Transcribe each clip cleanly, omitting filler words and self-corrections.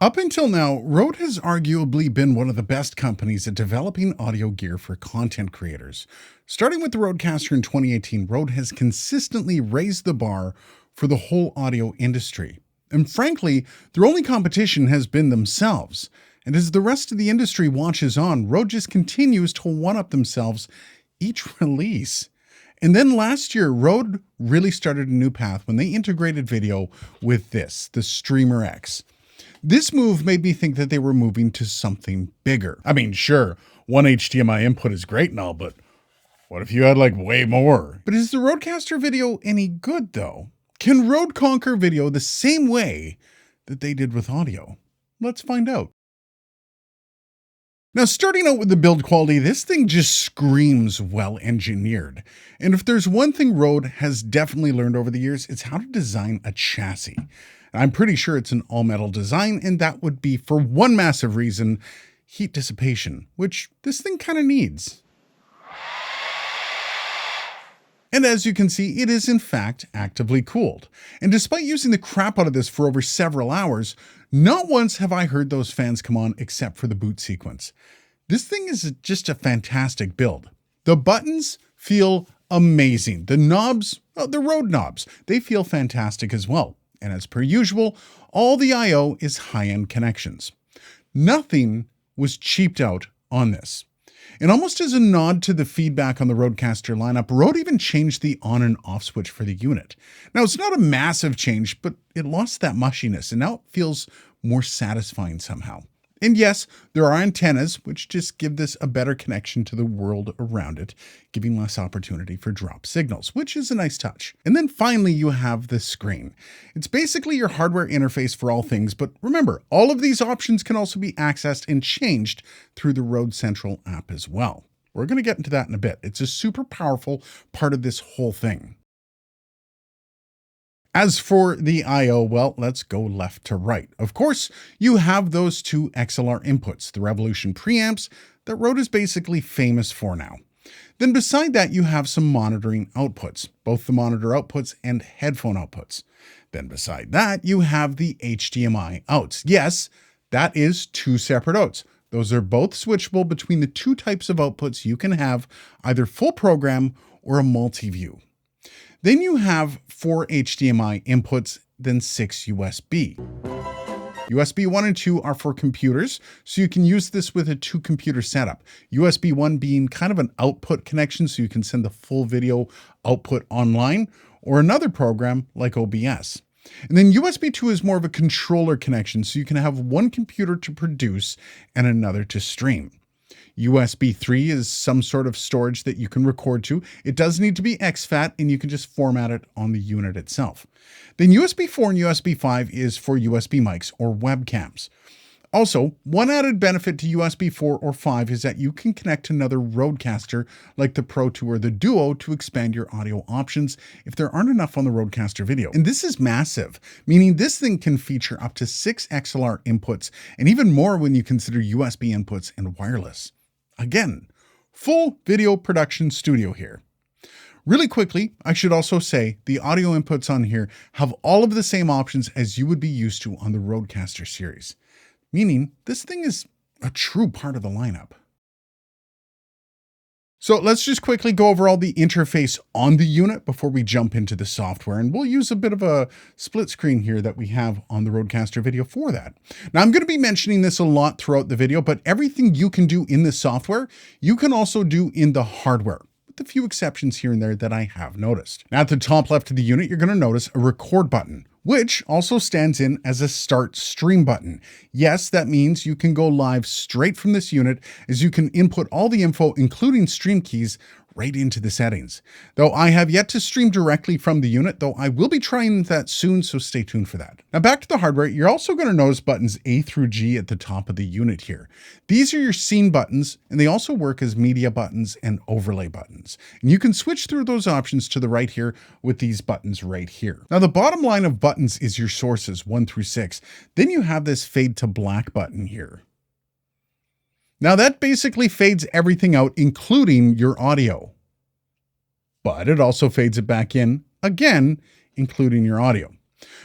Up until now, Rode has arguably been one of the best companies at developing audio gear for content creators. Starting with the Rodecaster in 2018, Rode has consistently raised the bar for the whole audio industry. And frankly, their only competition has been themselves. And as the rest of the industry watches on, Rode just continues to one-up themselves each release. And then last year, Rode really started a new path when they integrated video with the Streamer X. This move made me think that they were moving to something bigger. I mean, sure, one HDMI input is great and all, but what if you had like way more? But is the Rodecaster video any good though? Can Rode conquer video the same way that they did with audio? Let's find out. Now, starting out with the build quality, this thing just screams well engineered. And if there's one thing Rode has definitely learned over the years, it's how to design a chassis. I'm pretty sure it's an all-metal design, and that would be for one massive reason, heat dissipation, which this thing kind of needs. And as you can see, it is in fact actively cooled. And despite using the crap out of this for over several hours, not once have I heard those fans come on except for the boot sequence. This thing is just a fantastic build. The buttons feel amazing. The knobs, the Rode knobs, they feel fantastic as well. And as per usual, all the I/O is high-end connections. Nothing was cheaped out on this. And almost as a nod to the feedback on the Rodecaster lineup, Rode even changed the on and off switch for the unit. Now, it's not a massive change, but it lost that mushiness, and now it feels more satisfying somehow. And yes, there are antennas, which just give this a better connection to the world around it, giving less opportunity for drop signals, which is a nice touch. And then finally, you have the screen. It's basically your hardware interface for all things, but remember, all of these options can also be accessed and changed through the Rode Central app as well. We're going to get into that in a bit. It's a super powerful part of this whole thing. As for the I/O, well, let's go left to right. Of course, you have those two XLR inputs, the Revolution preamps that Rode is basically famous for now. Then beside that, you have some monitoring outputs, both the monitor outputs and headphone outputs. Then beside that, you have the HDMI outs. Yes, that is two separate outs. Those are both switchable between the two types of outputs you can have, either full program or a multi-view. Then you have 4 HDMI inputs, then 6 USB. USB 1 and 2 are for computers, so you can use this with a 2-computer setup. USB 1 being kind of an output connection, so you can send the full video output online, or another program like OBS. And then USB 2 is more of a controller connection, so you can have one computer to produce and another to stream. USB 3 is some sort of storage that you can record to. It does need to be exFAT, and you can just format it on the unit itself. Then USB 4 and USB 5 is for USB mics or webcams. Also, one added benefit to USB 4 or 5 is that you can connect to another Rodecaster like the Pro 2 or the Duo to expand your audio options if there aren't enough on the Rodecaster video. And this is massive, meaning this thing can feature up to 6 XLR inputs and even more when you consider USB inputs and wireless. Again, full video production studio here. Really quickly, I should also say the audio inputs on here have all of the same options as you would be used to on the Rodecaster series, meaning this thing is a true part of the lineup. So let's just quickly go over all the interface on the unit before we jump into the software. And we'll use a bit of a split screen here that we have on the Rodecaster video for that. Now, I'm going to be mentioning this a lot throughout the video, but everything you can do in the software, you can also do in the hardware, with a few exceptions here and there that I have noticed. Now, at the top left of the unit, you're going to notice a record button, which also stands in as a start stream button. Yes, that means you can go live straight from this unit, as you can input all the info, including stream keys, right into the settings. Though I have yet to stream directly from the unit, though I will be trying that soon, so stay tuned for that. Now back to the hardware, you're also going to notice buttons A through G at the top of the unit here. These are your scene buttons, and they also work as media buttons and overlay buttons. And you can switch through those options to the right here with these buttons right here. Now the bottom line of buttons is your sources 1 through 6. Then you have this fade to black button here. Now that basically fades everything out, including your audio. But it also fades it back in, again, including your audio.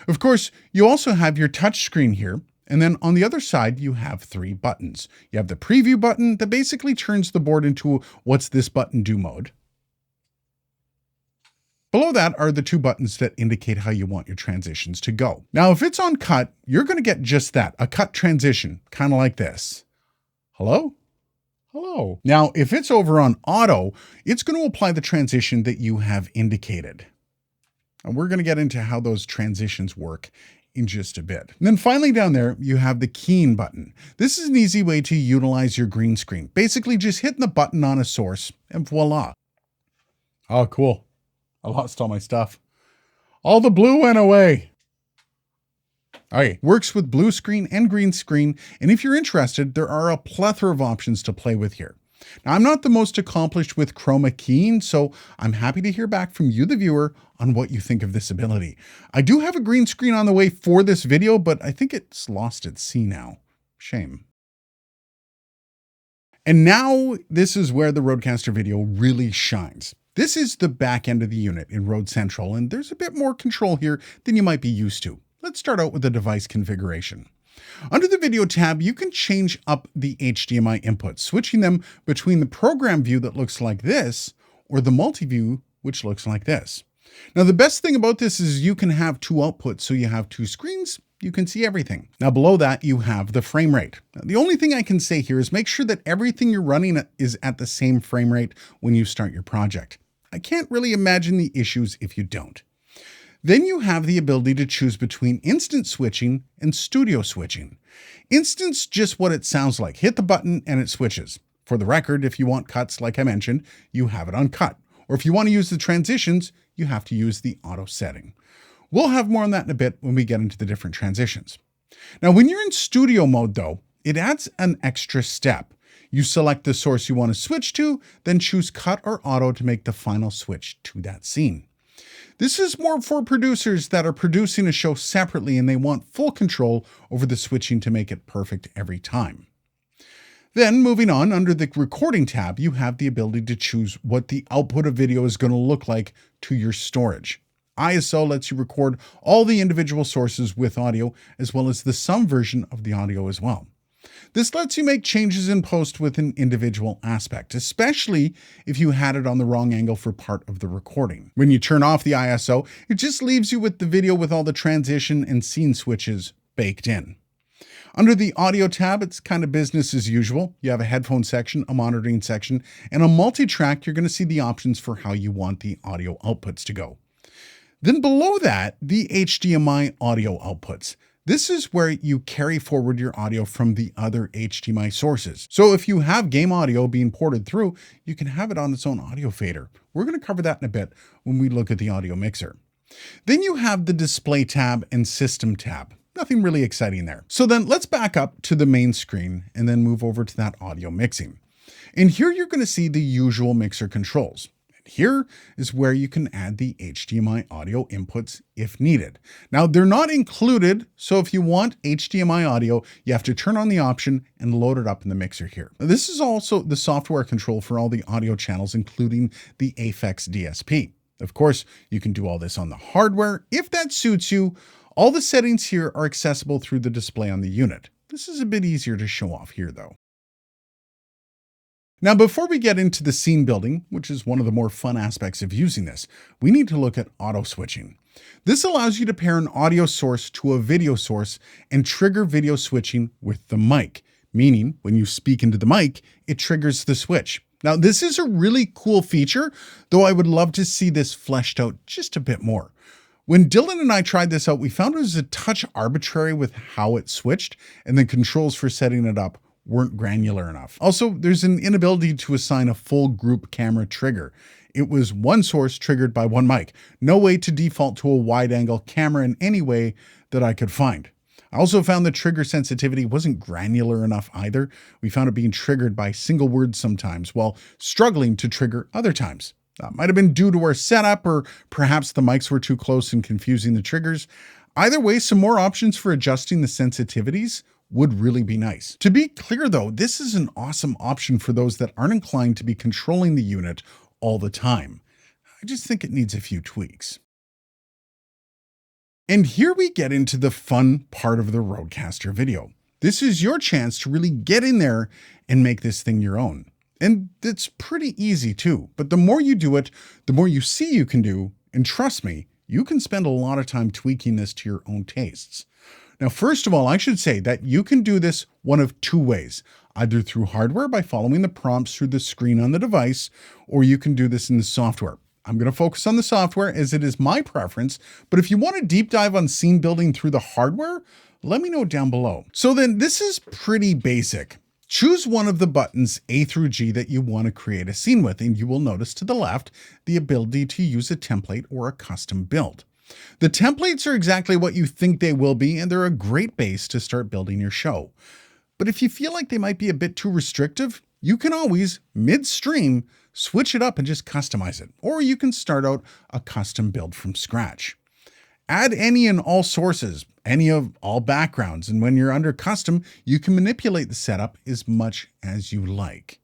Of course, you also have your touch screen here, And then on the other side, you have 3 buttons. You have the preview button that basically turns the board into what's this button do mode. Below that are the 2 buttons that indicate how you want your transitions to go. Now, if it's on cut, you're going to get just that, a cut transition, kind of like this. Hello? Hello. Now, if it's over on auto, it's going to apply the transition that you have indicated. And we're going to get into how those transitions work in just a bit. And then finally down there, you have the keying button. This is an easy way to utilize your green screen. Basically just hitting the button on a source and voila. Oh, cool. I lost all my stuff. All the blue went away. All right, works with blue screen and green screen. And if you're interested, there are a plethora of options to play with here. Now, I'm not the most accomplished with chroma keying, so I'm happy to hear back from you, the viewer, on what you think of this ability. I do have a green screen on the way for this video, but I think it's lost at sea now. Shame. And now this is where the Rodecaster video really shines. This is the back end of the unit in Rode Central, and there's a bit more control here than you might be used to. Let's start out with the device configuration. Under the video tab, you can change up the HDMI inputs, switching them between the program view that looks like this or the multi-view, which looks like this. Now, the best thing about this is you can have 2 outputs, so you have 2 screens. You can see everything. Now below that, you have the frame rate. Now, the only thing I can say here is make sure that everything you're running is at the same frame rate when you start your project. I can't really imagine the issues if you don't. Then you have the ability to choose between instant switching and studio switching. Instant's just what it sounds like. Hit the button and it switches. For the record, if you want cuts, like I mentioned, you have it on cut. Or if you want to use the transitions, you have to use the auto setting. We'll have more on that in a bit when we get into the different transitions. Now, when you're in studio mode though, it adds an extra step. You select the source you want to switch to, then choose cut or auto to make the final switch to that scene. This is more for producers that are producing a show separately and they want full control over the switching to make it perfect every time. Then moving on, under the recording tab, you have the ability to choose what the output of video is going to look like to your storage. ISO lets you record all the individual sources with audio, as well as the sum version of the audio as well. This lets you make changes in post with an individual aspect, especially if you had it on the wrong angle for part of the recording. When you turn off the ISO, it just leaves you with the video with all the transition and scene switches baked in. Under the audio tab, it's kind of business as usual. You have a headphone section, a monitoring section, and a multi-track. You're going to see the options for how you want the audio outputs to go. Then below that, the HDMI audio outputs. This is where you carry forward your audio from the other HDMI sources. So if you have game audio being ported through, you can have it on its own audio fader. We're going to cover that in a bit when we look at the audio mixer. Then you have the display tab and system tab. Nothing really exciting there. So then let's back up to the main screen and then move over to that audio mixing. And here you're going to see the usual mixer controls. Here is where you can add the HDMI audio inputs if needed. Now, they're not included, so if you want HDMI audio, you have to turn on the option and load it up in the mixer here. Now, this is also the software control for all the audio channels, including the Aphex DSP. Of course, you can do all this on the hardware if that suits you. All the settings here are accessible through the display on the unit. This is a bit easier to show off here, though. Now, before we get into the scene building, which is one of the more fun aspects of using this, we need to look at auto switching. This allows you to pair an audio source to a video source and trigger video switching with the mic, meaning when you speak into the mic, it triggers the switch. Now, this is a really cool feature, though I would love to see this fleshed out just a bit more. When Dylan and I tried this out, we found it was a touch arbitrary with how it switched, and the controls for setting it up weren't granular enough. Also, there's an inability to assign a full group camera trigger. It was one source triggered by one mic. No way to default to a wide angle camera in any way that I could find. I also found the trigger sensitivity wasn't granular enough either. We found it being triggered by single words sometimes, while struggling to trigger other times. That might have been due to our setup, or perhaps the mics were too close and confusing the triggers. Either way, some more options for adjusting the sensitivities would really be nice. To be clear though, this is an awesome option for those that aren't inclined to be controlling the unit all the time. I just think it needs a few tweaks. And here we get into the fun part of the Rodecaster video. This is your chance to really get in there and make this thing your own. And it's pretty easy too, but the more you do it, the more you see you can do, and trust me, you can spend a lot of time tweaking this to your own tastes. Now, first of all, I should say that you can do this one of two ways, either through hardware by following the prompts through the screen on the device, or you can do this in the software. I'm going to focus on the software as it is my preference, but if you want to deep dive on scene building through the hardware, let me know down below. So then this is pretty basic. Choose one of the buttons A through G that you want to create a scene with, and you will notice to the left the ability to use a template or a custom build. The templates are exactly what you think they will be, and they're a great base to start building your show. But if you feel like they might be a bit too restrictive, you can always, midstream, switch it up and just customize it. Or you can start out a custom build from scratch. Add any and all sources, any of all backgrounds, and when you're under custom, you can manipulate the setup as much as you like.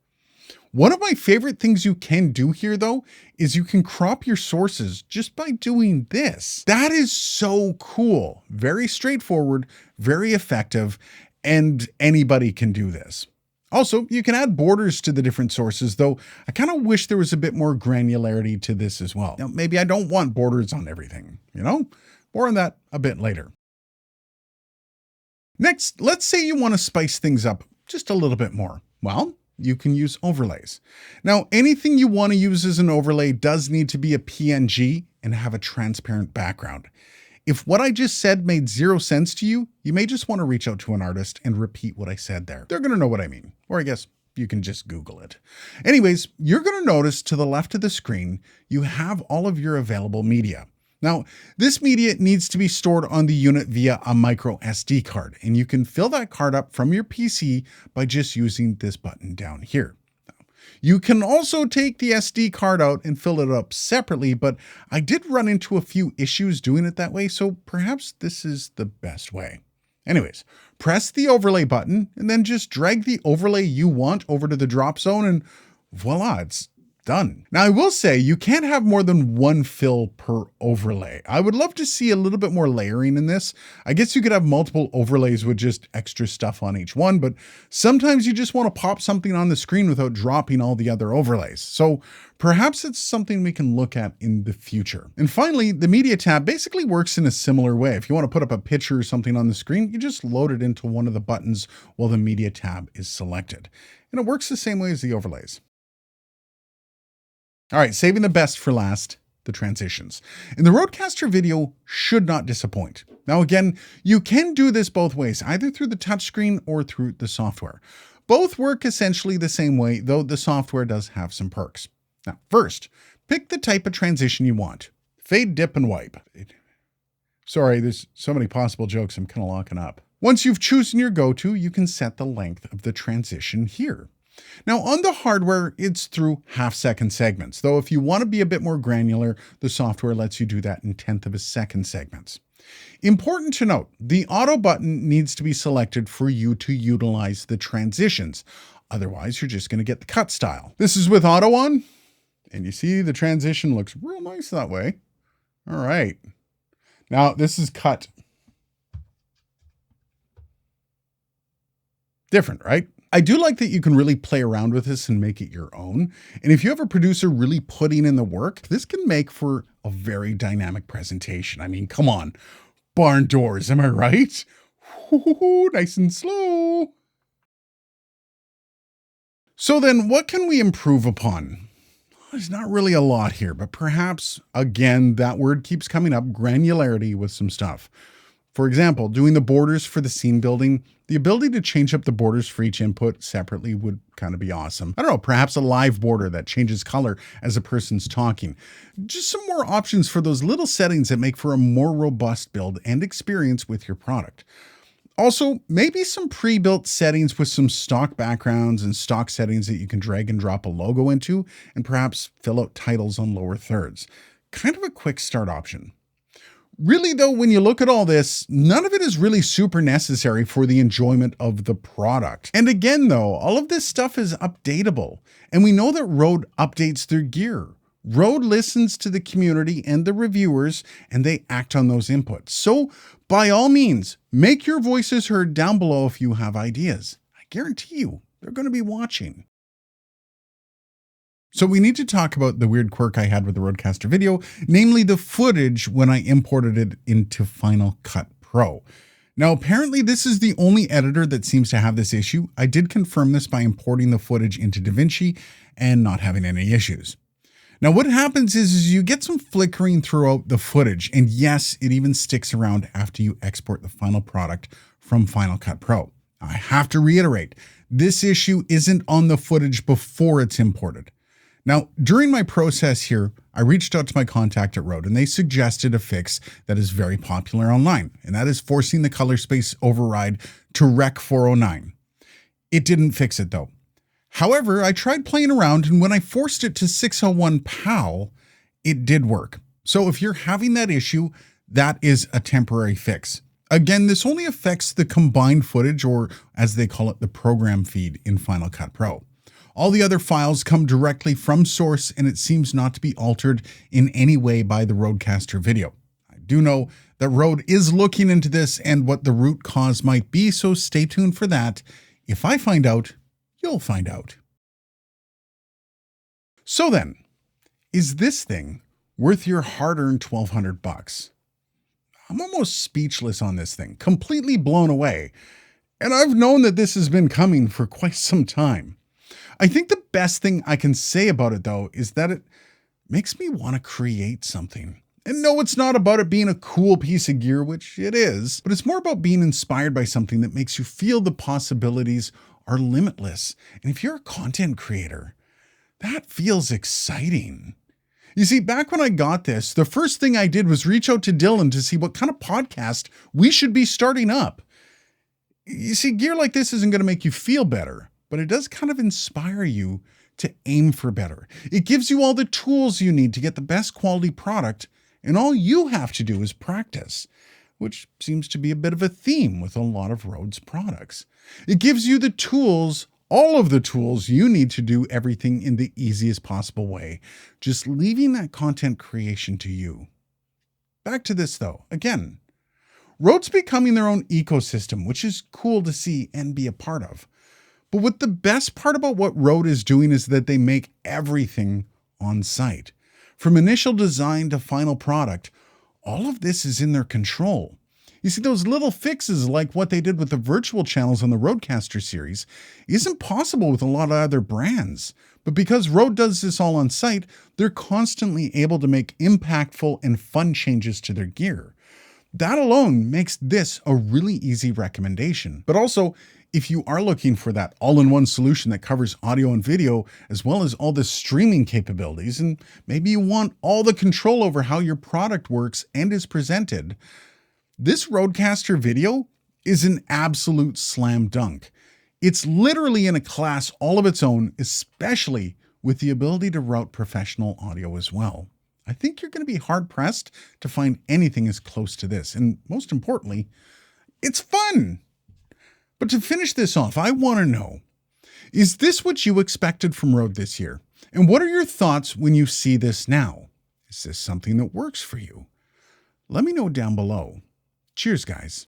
One of my favorite things you can do here, though, is you can crop your sources just by doing this. That is so cool. Very straightforward, very effective, and anybody can do this. Also, you can add borders to the different sources, though I kind of wish there was a bit more granularity to this as well. Now, maybe I don't want borders on everything, More on that a bit later. Next, let's say you want to spice things up just a little bit more. Well, you can use overlays. Now, anything you want to use as an overlay does need to be a PNG and have a transparent background. If what I just said made zero sense to you, you may just want to reach out to an artist and repeat what I said there. They're going to know what I mean, or I guess you can just Google it. Anyways, you're going to notice to the left of the screen, you have all of your available media. Now, this media needs to be stored on the unit via a micro SD card, and you can fill that card up from your PC by just using this button down here. You can also take the SD card out and fill it up separately, but I did run into a few issues doing it that way, so perhaps this is the best way. Anyways, press the overlay button and then just drag the overlay you want over to the drop zone and voila, it's done. Now, I will say you can't have more than one fill per overlay. I would love to see a little bit more layering in this. I guess you could have multiple overlays with just extra stuff on each one, but sometimes you just want to pop something on the screen without dropping all the other overlays. So perhaps it's something we can look at in the future. And finally, the media tab basically works in a similar way. If you want to put up a picture or something on the screen, you just load it into one of the buttons while the media tab is selected. And it works the same way as the overlays. All right, saving the best for last, the transitions. And the Rodecaster video should not disappoint. Now again, you can do this both ways, either through the touchscreen or through the software. Both work essentially the same way, though the software does have some perks. Now, first, pick the type of transition you want. Fade, dip, and wipe. Sorry, there's so many possible jokes I'm kind of locking up. Once you've chosen your go-to, you can set the length of the transition here. Now on the hardware, it's through half-second segments, though if you want to be a bit more granular, the software lets you do that in 1/10 of a second segments. Important to note, the auto button needs to be selected for you to utilize the transitions. Otherwise, you're just going to get the cut style. This is with auto on, and you see the transition looks real nice that way. All right. Now this is cut. Different, right? I do like that you can really play around with this and make it your own. And if you have a producer really putting in the work, this can make for a very dynamic presentation. I mean, come on, barn doors, am I right? Ooh, nice and slow. So then what can we improve upon? There's not really a lot here, but perhaps, again, that word keeps coming up, granularity with some stuff. For example, doing the borders for the scene building, the ability to change up the borders for each input separately would kind of be awesome. I don't know, perhaps a live border that changes color as a person's talking. Just some more options for those little settings that make for a more robust build and experience with your product. Also, maybe some pre-built settings with some stock backgrounds and stock settings that you can drag and drop a logo into, and perhaps fill out titles on lower thirds. Kind of a quick start option. Really though, when you look at all this, none of it is really super necessary for the enjoyment of the product. And again though, all of this stuff is updatable. And we know that Rode updates their gear. Rode listens to the community and the reviewers, and they act on those inputs. So, by all means, make your voices heard down below if you have ideas. I guarantee you, they're going to be watching. So we need to talk about the weird quirk I had with the Rodecaster video, namely the footage when I imported it into Final Cut Pro. Now, apparently this is the only editor that seems to have this issue. I did confirm this by importing the footage into DaVinci and not having any issues. Now, what happens is you get some flickering throughout the footage, and yes, it even sticks around after you export the final product from Final Cut Pro. I have to reiterate, this issue isn't on the footage before it's imported. Now, during my process here, I reached out to my contact at Rode, and they suggested a fix that is very popular online, and that is forcing the color space override to Rec 409. It didn't fix it though. However, I tried playing around, and when I forced it to 601 PAL, it did work. So if you're having that issue, that is a temporary fix. Again, this only affects the combined footage, or as they call it, the program feed in Final Cut Pro. All the other files come directly from source, and it seems not to be altered in any way by the Rodecaster video. I do know that Rode is looking into this and what the root cause might be, so stay tuned for that. If I find out, you'll find out. So then, is this thing worth your hard-earned $1,200? I'm almost speechless on this thing, completely blown away. And I've known that this has been coming for quite some time. I think the best thing I can say about it, though, is that it makes me want to create something. And no, it's not about it being a cool piece of gear, which it is, but it's more about being inspired by something that makes you feel the possibilities are limitless. And if you're a content creator, that feels exciting. You see, back when I got this, the first thing I did was reach out to Dylan to see what kind of podcast we should be starting up. You see, gear like this isn't going to make you feel better, but it does kind of inspire you to aim for better. It gives you all the tools you need to get the best quality product, and all you have to do is practice, which seems to be a bit of a theme with a lot of Rode's products. It gives you the tools, all of the tools you need to do everything in the easiest possible way, just leaving that content creation to you. Back to this though, again, Rode's becoming their own ecosystem, which is cool to see and be a part of. But what the best part about what Rode is doing is that they make everything on site. From initial design to final product, all of this is in their control. You see, those little fixes like what they did with the virtual channels on the Rodecaster series isn't possible with a lot of other brands. But because Rode does this all on site, they're constantly able to make impactful and fun changes to their gear. That alone makes this a really easy recommendation. But also, if you are looking for that all-in-one solution that covers audio and video, as well as all the streaming capabilities, and maybe you want all the control over how your product works and is presented, this Rodecaster video is an absolute slam dunk. It's literally in a class all of its own, especially with the ability to route professional audio as well. I think you're going to be hard-pressed to find anything as close to this, and most importantly, it's fun. But to finish this off, I want to know, is this what you expected from Rode this year? And what are your thoughts when you see this now? Is this something that works for you? Let me know down below. Cheers, guys.